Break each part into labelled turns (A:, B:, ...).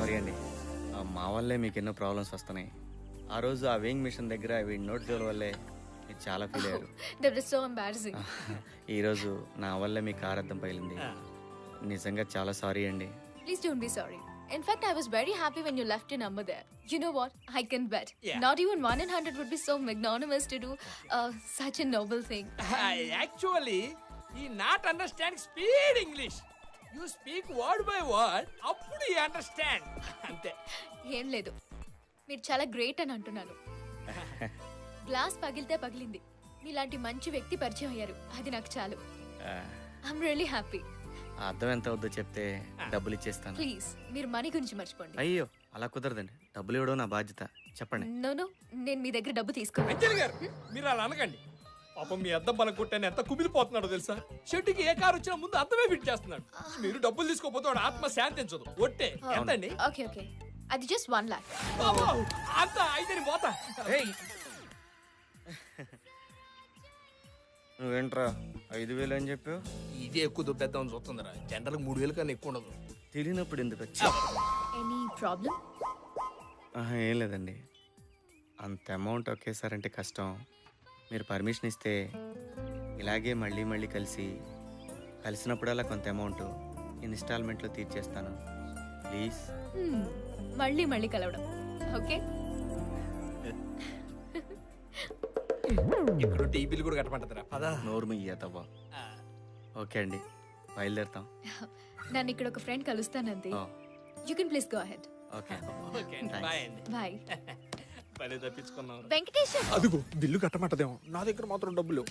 A: Sorry అండి. మా వల్లే మీకు ఎన్నో ప్రాబ్లమ్స్ వస్తున్నాయి. ఆ రోజు ఆ వేయింగ్ మిషన్ దగ్గర వీడి నోటి జోల వల్లే మీరు చాలా ఫీల్ అయ్యారు.
B: That is so embarrassing.
A: ఈరోజు నా వల్లే మీ కారు అద్దం పగిలింది. నిజంగా చాలా సారీ అండి.
B: Please don't be sorry. In fact, I was very happy when you left your number there. You know what? I can bet.
C: Yeah.
B: Not even 1 in 100 would be so magnanimous to do such a noble thing.
C: Actually, he not understand speed English. You speak word by word. అప్పుడు he understand. అంతే.
B: ఏం లేదు, మీరు చాలా great అని అంటున్నాను. Glass పగిలితే పగిలింది, మీలాంటి మంచి వ్యక్తి పరిచయం అయ్యారు, అది నాకు చాలు. I'm really happy.
A: ఆ అద్దం ఎంత వద్దో చెప్తే డబ్బులు ఇచ్చేస్తాను.
B: ప్లీజ్ మీరు మనీ గురించి మర్చిపోండి.
A: అయ్యో అలా కుదరదండి. డబ్బులు ఇవ్వడం నా బాధ్యత. చెప్పండి.
B: నో, నేను మీ దగ్గర డబ్బు తీసుకోను.
C: అంజలి గారు మీరు అలా అనకండి. పాపం మీ అద్దం బలం కొట్టాను ఎంత కుమిలిపోతున్నాడో తెలుసా. షెడ్డుకి ఏ కారు వచ్చినా ముందు అద్దమే ఫిట్ చేస్తున్నాడు. మీరు డబ్బులు తీసుకోపోతే వాడు ఆత్మ శాంతించదు. ఒట్టే ఎంతండి?
B: ఓకే ఓకే, అది జస్ట్ 1 lakh.
C: అంత అయితే పోతా.
A: నువ్వేంట్రా 5,000 అని చెప్పావు?
C: ఇదే ఎక్కువ దుబ్బేద్దామని చూస్తుందిరా. జనరల్ 3,000 కన్నా ఎక్కువ ఉండదు.
A: తెలియనప్పుడు ఎందుకు వచ్చి?
B: Any problem?
A: ఏం లేదండి. అంత అమౌంట్ ఒకేసారంటే కష్టం. మీరు పర్మిషన్ ఇస్తే ఇలాగే మళ్ళీ మళ్ళీ కలిసినప్పుడల్లా కొంత అమౌంట్ ఇన్స్టాల్మెంట్లో తీర్చేస్తాను. ప్లీజ్.
B: మళ్ళీ కలవడం. ఓకే,
C: ఇక్కడ టీపీలు కూడా కట్టమంటారా? పదా
A: నోరు ముయ్యేతవ్వా. ఓకే అండి, బయలుదేరుతాం.
B: నన్ను ఇక్కడ ఒక ఫ్రెండ్ కలుస్తానంతే. You can please go ahead.
A: Okay
C: okay అండి, బాయ్ అండి.
B: బాయ్.
C: పని తప్పించుకున్నాం.
B: వెంకటేశం,
C: అదిగో బిల్లు కట్టమంటదేమో. నా దగ్గర మాత్రం డబ్బులు.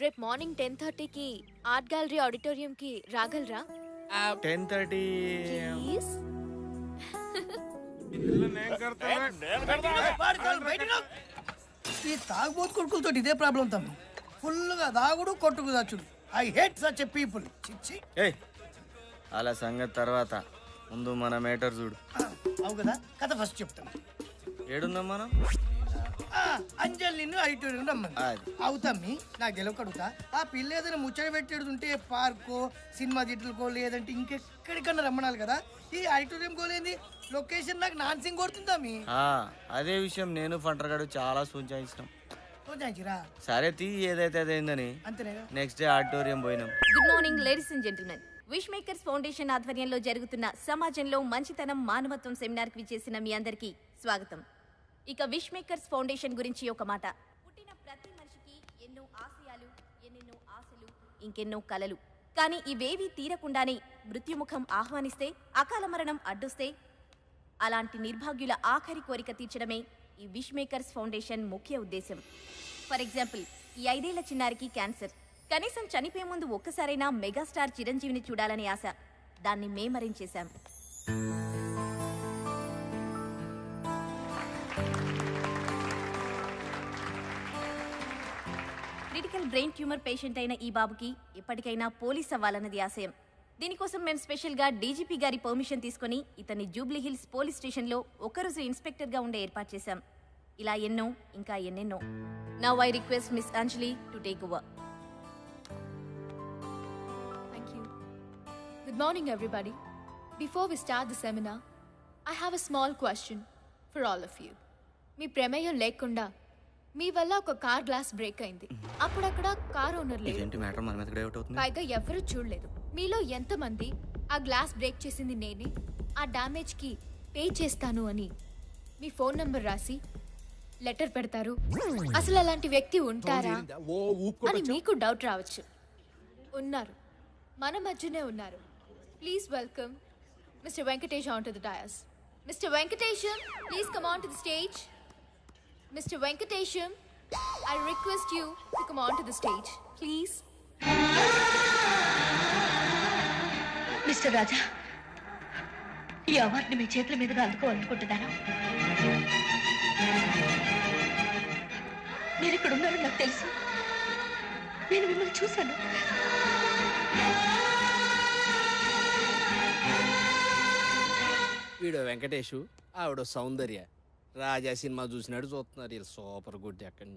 B: రేపు మార్నింగ్ 10:30కి ఆర్ట్ గ్యాలరీ ఆడిటోరియం కి రాగలరా?
A: 10:30.
B: ప్లీజ్.
D: ఈ తాగుబోతు కొడుకులతో ఇదే ప్రాబ్లం తమ్ము. ఫుల్గా దాగుడు కొట్టుకు దాచుడు. I hate such a people. చిచ్చి.
A: ఏ అలా సంగతి తర్వాత, ముందు మన మేటర్ చూడు.
D: అవు కదా, కథ ఫస్ట్ చెప్తాను.
A: ఏడున్నాం మనం?
D: అంజలి నిన్ను ఆడిటోరియం రమ్మని అవుతామ్మి. నా గెలవకడుగుతా, ఆ పిల్ల ఏదైనా ముచ్చట పెట్టేడుంటే పార్కో సినిమా థియేటర్కో లేదంటే ఇంకెక్కడికన్నా రమ్మనాలి కదా. ఈ ఆడిటోరియం కోలేంది లొకేషన్ నాకు నాన్సింగ్ కొడుతుందామి.
A: అదే విషయం నేను ఫంటర్ గడు చాలా సూచించినాం. సరే తీ, ఏదైతే అదైందని.
D: అంతేనా?
A: నెక్స్ట్ డే ఆడిటోరియం పోయినాం.
E: Good morning ladies and gentlemen. Wish Makers Foundation ఆధ్వర్యంలో జరుగుతున్న సమాజంలో మంచితనం మానవత్వం సెమినార్ కి విచ్చేసిన మీ అందరికీ స్వాగతం. ఇక విష్ మేకర్స్ ఫౌండేషన్ గురించి ఒక మాట. పుట్టిన ప్రతి మనిషికి ఎన్నో ఆశయాలు, ఎన్నెన్నో ఆశలు, ఇంకెన్నో కలలు. కానీ ఇవేవీ తీరకుండానే మృత్యుముఖం ఆహ్వానిస్తే, అకాల మరణం అడ్డొస్తే, అలాంటి నిర్భాగ్యుల ఆఖరి కోరిక తీర్చడమే ఈ విష్ మేకర్స్ ఫౌండేషన్ ముఖ్య ఉద్దేశం. ఫర్ ఎగ్జాంపుల్, ఈ 5 ఏళ్ల చిన్నారికి క్యాన్సర్. కనీసం చనిపోయే ముందు ఒక్కసారైనా మెగాస్టార్ చిరంజీవిని చూడాలని ఆశ. దాన్ని మేమరించేశాం. క్రిటికల్ బ్రెయిన్ ట్యూమర్ పేషెంట్ అయిన ఈ బాబుకి ఎప్పటికైనా పోలీస్ అవ్వాలన్నది ఆశయం. దీనికోసం మేము స్పెషల్గా డీజీపీ గారి పర్మిషన్ తీసుకుని ఇతన్ని జూబ్లీ హిల్స్ పోలీస్ స్టేషన్లో ఒకరోజు ఇన్స్పెక్టర్గా ఉండే ఏర్పాటు చేశాం. ఇలా ఎన్నో, ఇంకా ఎన్నెన్నో. Now I request miss Anjali to take over.
B: Good morning, everybody. Before we start the seminar, I have a small question for all of you. మీ ప్రమేయం లేకుండా మీ వల్ల ఒక కార్ గ్లాస్ బ్రేక్ అయింది. అప్పుడు అక్కడ కార్ ఓనర్ లేదు, పైగా ఎవరు చూడలేదు. మీలో ఎంతమంది ఆ గ్లాస్ బ్రేక్ చేసింది నేనే, ఆ డ్యామేజ్ కి పే చేస్తాను అని మీ ఫోన్ నంబర్ రాసి లెటర్ పెడతారు? అసలు అలాంటి వ్యక్తి ఉంటారా అని మీకు డౌట్ రావచ్చు. ఉన్నారు, మన మధ్యనే ఉన్నారు. Please welcome Mr. Venkatesh onto the dais. Mr. Venkatesham, please come on to the stage. Mr. Venkatesham, I request you to come on to the stage, please.
F: Mr. Raja, ఈ అవార్డుని మీ చేతుల మీదుగా అందుకోవాలనుకుంటున్నాను. మీరు ఇక్కడ ఉన్నారని నాకు తెలుసు. నేను మిమ్మల్ని చూశాను.
C: వీడు వెంకటేషు, ఆవిడ సౌందర్య. రాజా సినిమా చూసినాడు చూస్తున్నారు. వీళ్ళు సూపర్ గుడ్. అక్కడి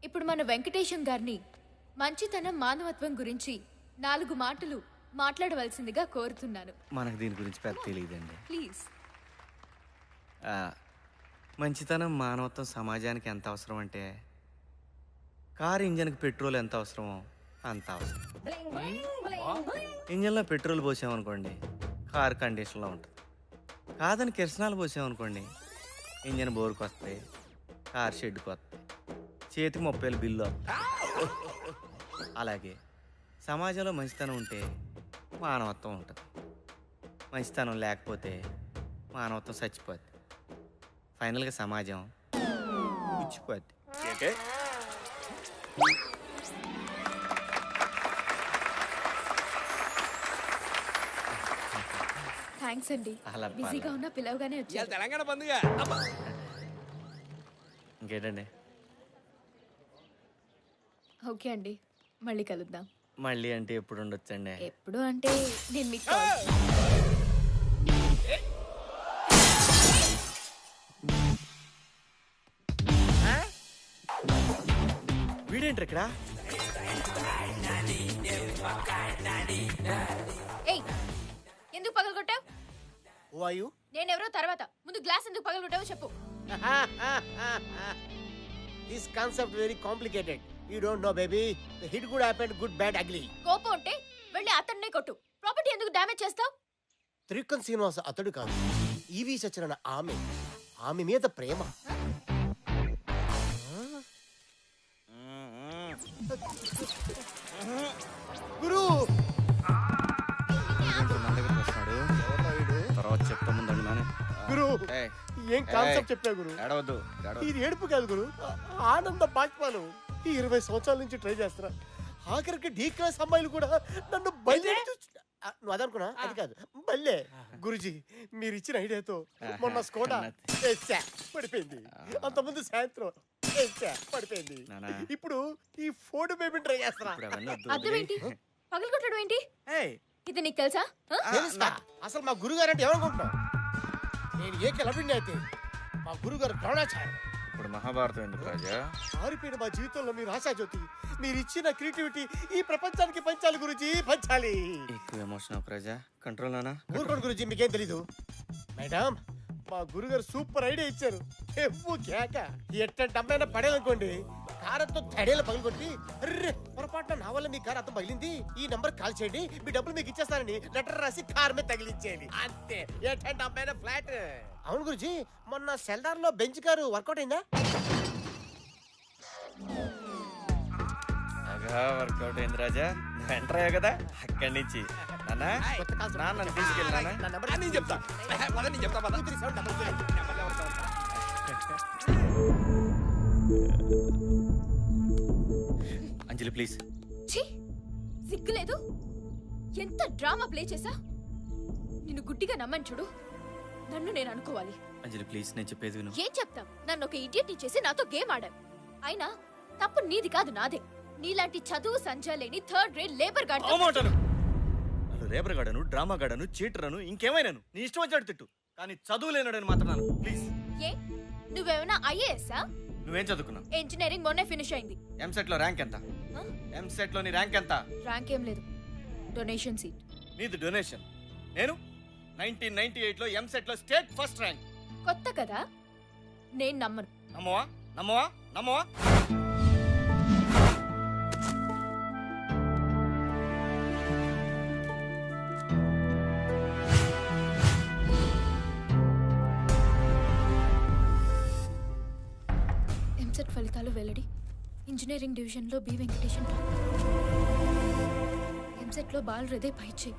B: ఇప్పుడు మన వెంకటేశం గారిని మంచితనం మానవత్వం గురించి 4 మాటలు మాట్లాడవలసిందిగా కోరుతున్నాను.
A: మనకు దీని గురించి పెద్ద తెలియదండి.
B: ప్లీజ్.
A: మంచితనం మానవత్వం సమాజానికి ఎంత అవసరం అంటే కారు ఇంజన్కి పెట్రోల్ ఎంత అవసరమో అంత అవసరం. ఇంజన్లో పెట్రోల్ పోసామనుకోండి కారు కండిషన్లో ఉంటుంది. కాదని కిరసనాలు పోసామనుకోండి ఇంజన్ బోరుకు వస్తాయి, కారు షెడ్కి వస్తాయి, చేతికి 30,000 బిల్లు వస్తాయి. అలాగే సమాజంలో మంచితనం ఉంటే మానవత్వం ఉంటుంది. మంచితనం లేకపోతే మానవత్వం చచ్చిపోద్ది. ఫైనల్గా సమాజం పుచ్చిపోద్ది.
B: థ్యాంక్స్ అండి.
A: అలా
B: బిజీగా ఉన్న పిలవగానే
C: ఇవాళ
B: వచ్చారు.
C: తెలంగాణ పండుగ. అబ్బా.
A: ఇంకేంటండి?
B: ఓకే అండి, మళ్ళీ కలుద్దాం.
A: మళ్ళీ అంటే ఎప్పుడు ఉండొచ్చండి?
B: ఎప్పుడు అంటే నేను మీకు కాల్
A: వీడేంటి ఇక్కడ?
B: ఏయ్, ఎందుకు పగలగొట్టావు?
G: Who are you?
B: నేనెవరో తర్వాత, ముందు గ్లాస్ ఎందుకు పగలగొట్టావో చెప్పు.
G: This concept very complicated. You don't know, baby. The hit good happened, good, bad, ugly.
B: కోపం ఉంటే వెళ్ళి అతన్నే కొట్టు. ప్రాపర్టీ ఎందుకు డ్యామేజ్ చేస్తావు?
G: త్రికన్ శ్రీనివాస అతడు కాదు, ఈవి సచరణ ఆమె మీద ప్రేమ. గురు
A: మన దగ్గరికి వస్తున్నాడు. తర్వాత చెప్తా ముందండి నానే.
G: గురు
A: ఏయ్,
G: ఏం కాన్సెప్ట్ చెప్పా గురు?
A: ఏడవద్దు.
G: ఇది ఏడుపు కాదు గురు, ఆనంద బాష్పాలు. ఈ 20 సంవత్సరాల నుంచి ట్రై చేస్తున్నా. ఆఖరికి డీ క్లాస్ అమ్మాయిలు కూడా నన్ను బయలుదేరి నువ్వు అదనుకున్నా, అది కాదు బల్లే. గురుజీ మీరు ఇచ్చిన ఐడియాతో మొన్న స్కోడా పడిపోయింది, అంతకుముందు సాయంత్రం పడిపోయింది. ఇప్పుడు ఈ ఫోర్డ్ బేబీ ట్రై చేస్తున్నా.
A: ఇప్పుడు అవన్నీ వద్దు.
B: అర్థం ఏంటి? పగలగొట్టడం ఏంటి?
A: ఏయ్,
B: ఇది నీకు తెలుసా?
G: తెలుసా? అసలు మా గురుగారు అంటే ఏమనుకుంటున్నావు? నేను ఏ కిలబిండి అయితే మా గురుగారు ద్రోణాచార్య.
A: ఇప్పుడు మహాభారతం ఎందుకు రాజా?
G: మారిపోయిన మా జీవితంలో మీరు ఆశాజ్యోతి. మీరు ఇచ్చిన క్రియేటివిటీ ఈ ప్రపంచానికి పంచాలి గురుజీ, పంచాలి.
A: ఎక్కువ ఎమోషన్ ఒక రాజా. కంట్రోల్ నానా.
G: ఊరుకోండి గురుజీ, మీకేం తెలీదు. మేడం, మా గురుగారు సూపర్ ఐడియా ఇచ్చారు. ఎవ్వు కేక ఎట్టంటే అమ్మాయినా పడేదనుకోండి, కారంతో తడేలు పగలగొట్టి, అర్రే పొరపాటున నా వల్ల మీ కారు అర్థం పగిలింది, ఈ నంబర్ కాల్ చేయండి, మీ డబ్బులు మీకు ఇచ్చేస్తానని లెటర్ రాసి కార్ మీద తగిలించేయండి. అంతే. ఎట్టంటే అమ్మాయినా ఫ్లాట్. అవును గురుజీ, మొన్న సెల్దార్ లో బెంచ్ కారు వర్కౌట్ అయిందా?
A: వర్కౌట్ అయింది రాజా. నువ్వు ఎంటర్ అయ్యావు కదా అక్కడి నుంచి. నాన్న నన్ను తీసుకెళ్ళి నాన్న.
C: నేను చెప్తా పద, నేను చెప్తా పద.
A: అంజలి ప్లీజ్.
B: ఛీ, సిగ్గులేదు? ఎంత డ్రామా ప్లే చేసా? నిన్ను గుడ్డిగా నమ్మని చూడు, నన్ను నేను అనుకోవాలి.
A: అంజలి ప్లీజ్, నేను చెప్పేది విను.
B: ఏం చెప్తాం? నన్ను ఒక ఇడియట్ చేసి నాతో గేమ్ ఆడాం. అయినా తప్పు నీది కాదు, నాదే. నీలాంటి చదువు సంజా లేని థర్డ్ గ్రేడ్ లేబర్ గార్డ్.
A: నన్ను రేబర్ గాడను, డ్రామా గాడను, చీటరను, ఇంకేమైనాను నీ ఇష్టం వచ్చాడు తిట్టు, కానీ చదువు లేనాడని మాత్రం ప్లీజ్.
B: ఏ, నువ్వేమైనా ఐఏఎస్ఆ?
A: నువ్వేం చదువుకున్నావు?
B: ఇంజనీరింగ్ మొన్నే ఫినిష్ అయింది.
A: ఎంసెట్ లో ర్యాంక్ ఎంత? ఎంసెట్ లో నీ ర్యాంక్ ఎంత?
B: ర్యాంక్ ఏం లేదు, డొనేషన్ సీట్.
A: నీది డొనేషన్. నేను 1998 లో ఎంసెట్ లో స్టేట్ ఫస్ట్ ర్యాంక్.
B: కొత్త కదా, నేను నమ్మను.
A: నమ్మవా? నమ్మవా? నమ్మవా?
B: ఎంసెట్ ఫలితాలు వెల్లడి. ఇంజనీరింగ్ డివిజన్లో బి వెంకటేశన్ టాప్. ఎంసెట్లో బాల్ హృదయ్ పైచే.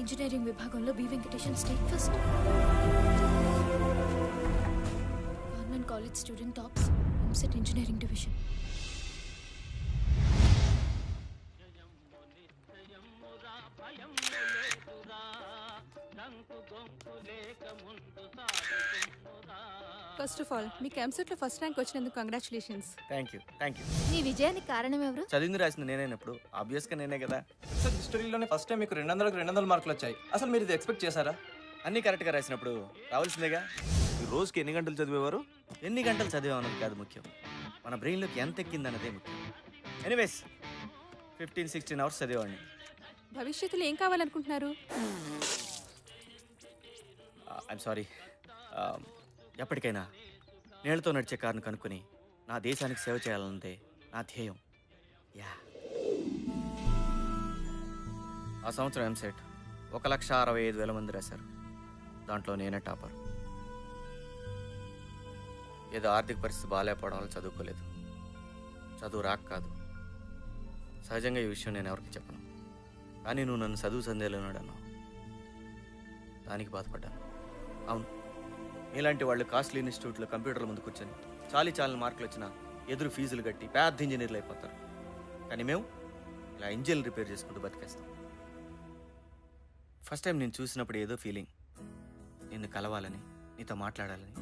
B: ఇంజనీరింగ్ విభాగంలో B Venkatesan state first. Government college student tops EAMCET engineering division.
H: First of all మీకు ఎంసెట్ లో ఫస్ట్ ర్యాంక్ వచ్చినందుకు కంగ్రాచులేషన్స్.
A: Thank you.
B: నీ విజయానికి కారణం ఎవరు?
A: చదివింది రాసింది నేనైనప్పుడు ఆబ్వియస్ గా నేనే కదా.
I: హిస్టరీలోనే ఫస్ట్ టైం మీకు 200కి 200 మార్కులు వచ్చాయి. అసలు మీరు ఇది ఎక్స్పెక్ట్ చేశారా?
A: అన్ని కరెక్ట్ గా రాసినప్పుడు రావాల్సిందేగా. ఈ రోజుకి ఎన్ని గంటలు చదివేవారు? ఎన్ని గంటలు చదివామన్నది కాదు ముఖ్యం, మన బ్రెయిన్లోకి ఎంత ఎక్కిందన్నదే ముఖ్యం. ఎనీవేస్ 15-16 అవర్స్ చదివేవాడిని.
H: భవిష్యత్తులో ఏం కావాలనుకుంటున్నారు?
A: I'm sorry. ఎప్పటికైనా నీళ్ళతో నడిచే కారును కనుక్కొని నా దేశానికి సేవ చేయాలన్నదే నా ధ్యేయం. యా. ఆ సంవత్సరం ఎంసెట్ 1,65,000 మంది రాశారు. దాంట్లో నేనే టాపర్. ఏదో ఆర్థిక పరిస్థితి బాగాలేకపోవడం వల్ల చదువుకోలేదు. చదువు రాక కాదు, సహజంగా ఈ విషయం నేను ఎవరికి చెప్పను. కానీ నువ్వు నన్ను చదువు సందేహంలోనాడు అన్నావు. దానికి బాధపడ్డాను. అవును, ఇలాంటి వాళ్ళు కాస్ట్లీ ఇన్స్టిట్యూట్లో కంప్యూటర్ల ముందు కూర్చొని చాలని మార్కులు వచ్చినా ఎదురు ఫీజులు కట్టి పెద్ద ఇంజనీర్లు అయిపోతారు. కానీ మేము ఇలా ఇంజిన్ రిపేర్ చేసుకుంటూ బతికేస్తాం. ఫస్ట్ టైం నేను చూసినప్పుడు ఏదో ఫీలింగ్, నిన్ను కలవాలని, నీతో మాట్లాడాలని.